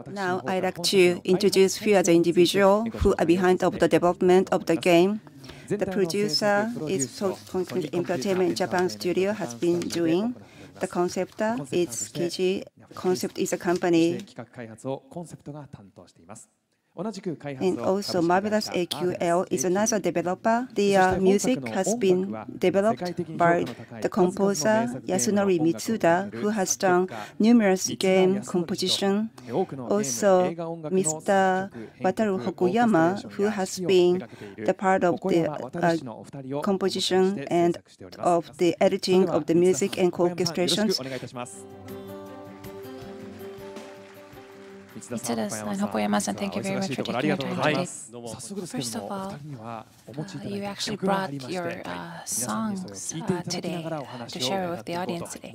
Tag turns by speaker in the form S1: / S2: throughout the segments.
S1: Now, I'd like to introduce few other individuals who are behind of the development of the game. The producer is Soul Sarcifice Entertainment Japan Studio has been doing. The conceptor is Keiji. Concept is a company. And also, Marvelous AQL is another developer. The music has been developed by the composer Yasunori Mitsuda, who has done numerous game composition. Also, Mr. Wataru Hokuyama, who has been the part of the composition and of the editing of the music and co-orchestrations.
S2: Mitsuda-san and Hokoyama-san, thank you very much for taking your time today. First of all, you actually brought your songs today to share with the audience today.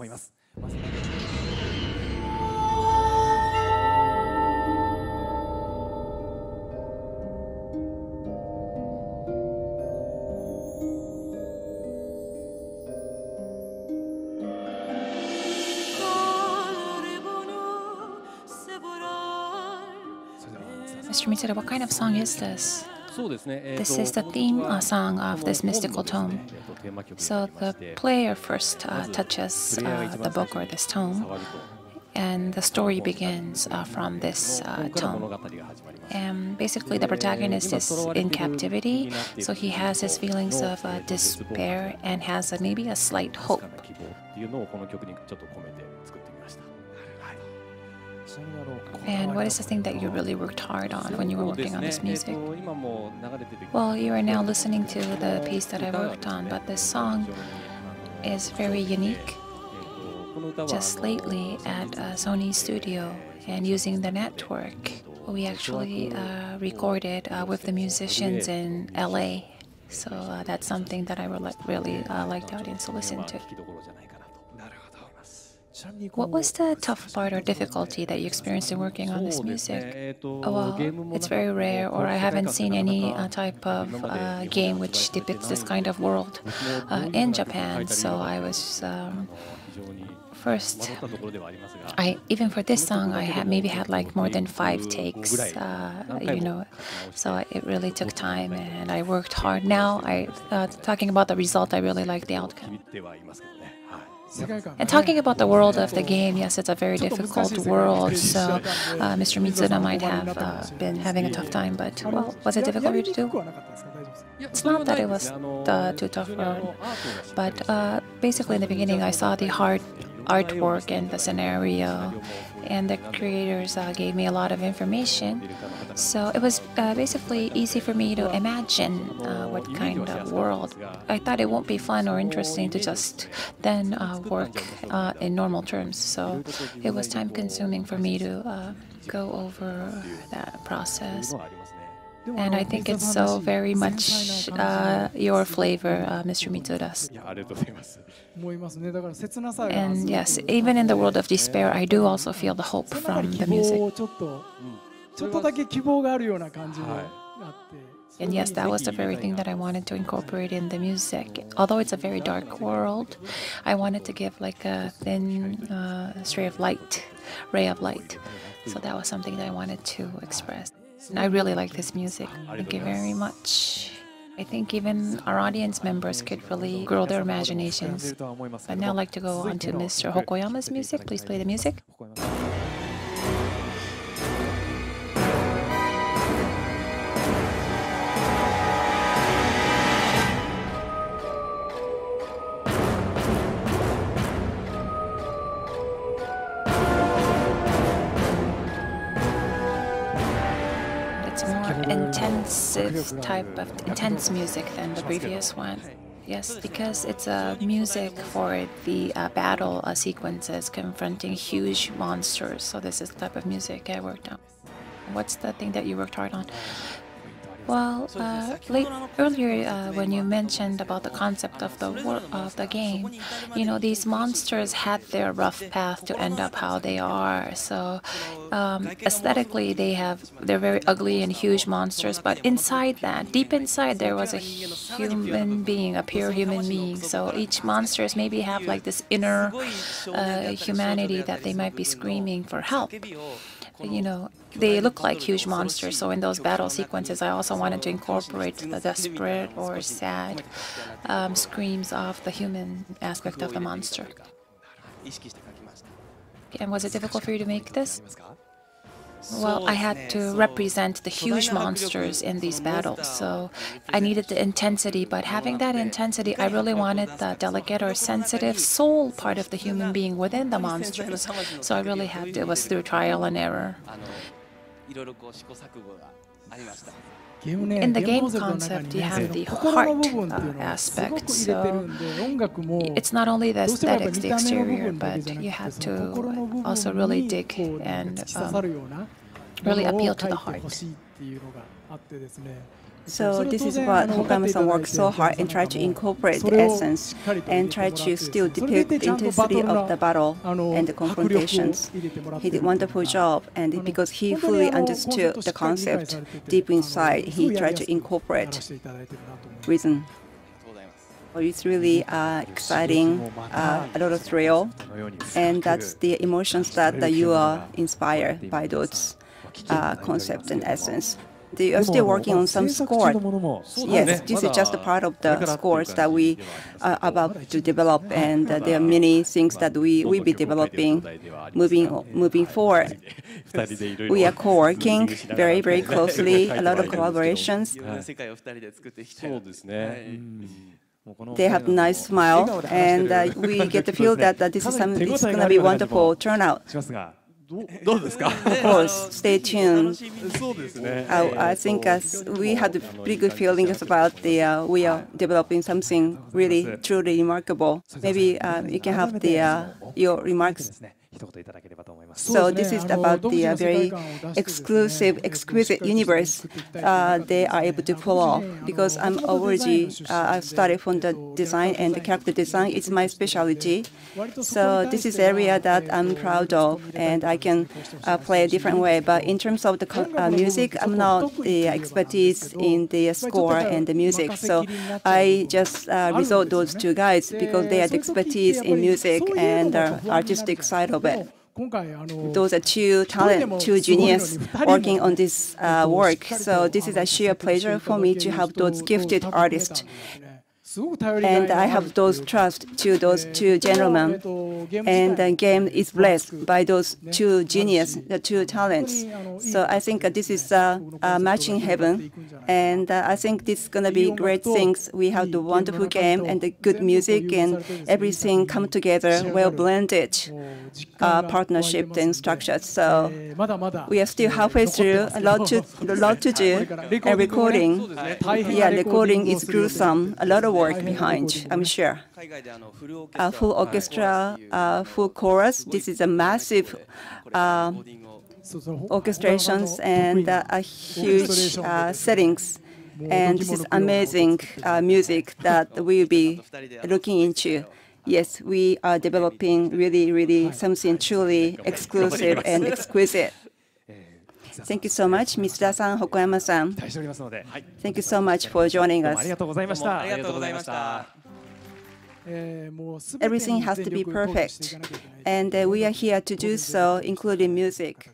S2: Mr. Mitsuda, what kind of song is this? This is the theme song of this mystical tome. So the player first touches the book or this tome, and the story begins from this tome. And basically, the protagonist is in captivity, so he has his feelings of despair and has maybe a slight hope. And what is the thing that you really worked hard on when you were working on this music? Well, you are now listening to the piece that I worked on, but this song is very unique. Just lately at Sony Studio and using the network, we actually recorded with the musicians in LA. So that's something that I would really like the audience to listen to. What was the tough part or difficulty that you experienced in working on this music? Well, it's very rare, or I haven't seen any type of game which depicts this kind of world in Japan. So I was first, even for this song, I maybe had like more than 5 takes, so it really took time and I worked hard. Now, talking about the result, I really like the outcome. And talking about the world of the game, yes, it's a very difficult world, so Mr. Mitsuda might have been having a tough time, but, well, was it difficult for you to do? It's not that it was too tough for him, but basically in the beginning I saw the hard artwork and the scenario, and the creators gave me a lot of information. So it was basically easy for me to imagine what kind of world. I thought it won't be fun or interesting to just then work in normal terms. So it was time-consuming for me to go over that process. And I think it's so very much your flavor, Mr. Mitsuda's. And yes, even in the world of despair, I do also feel the hope from the music. And yes, that was the very thing that I wanted to incorporate in the music. Although it's a very dark world, I wanted to give like a thin ray of light. So that was something that I wanted to express. And I really like this music. Thank you very much. I think even our audience members could really grow their imaginations. I'd now like to go on to Mr. Hokoyama's music. Please play the music. Intense music than the previous one. Yes, because it's a music for the battle sequences confronting huge monsters. So this is the type of music I worked on. What's the thing that you worked hard on? Well, earlier when you mentioned about the concept of the game, these monsters had their rough path to end up how they are. So aesthetically, they're very ugly and huge monsters. But inside that, deep inside, there was a human being, a pure human being. So each monsters maybe have like this inner humanity that they might be screaming for help. they look like huge monsters. So in those battle sequences, I also wanted to incorporate the desperate or sad screams of the human aspect of the monster. And was it difficult for you to make this? Well, I had to represent the huge monsters in these battles, so I needed the intensity, but having that intensity, I really wanted the delicate or sensitive soul part of the human being within the monsters. So I really had to, it was through trial and error. In the game concept, you have the heart aspect, so it's not only the aesthetics, the exterior, but you have to also really dig and really appeal to the heart.
S1: So this is what Hokoyama-san worked so hard and tried to incorporate the essence and tried to still depict the intensity of the battle and the confrontations. He did a wonderful job, and because he fully understood the concept deep inside, he tried to incorporate reason. It's really exciting, a lot of thrill, and that's the emotions that you are inspired by those concepts and essence. They are still working on some score. Yes, this is just a part of the scores that we are about to develop, and there are many things that we will be developing moving forward. We are co-working very, very closely, a lot of collaborations. They have a nice smile, and we get the feel that this is something it's going to be a wonderful turnout. Of course, stay tuned. I think we had pretty good feelings about we are developing something really, truly remarkable. Maybe you can have your remarks. So this is about the very exclusive, exquisite universe they are able to pull off. Because I'm already, I've started from the design, and the character design is my specialty. So this is area that I'm proud of, and I can play a different way. But in terms of the music, I'm not the expertise in the score and the music. So I just resort those two guys because they have expertise in music and the artistic side of it. Those are two geniuses working on this work. So this is a sheer pleasure for me to have those gifted artists. And I have those trust to those two gentlemen. And the game is blessed by those two geniuses, the two talents. So I think this is a match in heaven. And I think this is going to be great things. We have the wonderful game and the good music and everything come together, well blended partnership and structures. So we are still halfway through, a lot to do. And recording, recording is gruesome, a lot of work behind, I'm sure. Full orchestra, full chorus. This is a massive orchestrations and huge settings. And this is amazing music that we'll be looking into. Yes, we are developing really something truly exclusive and exquisite. Thank you so much, Mitsuda-san, Hokoyama-san. Thank you so much for joining us. Everything has to be perfect, and we are here to do so, including music.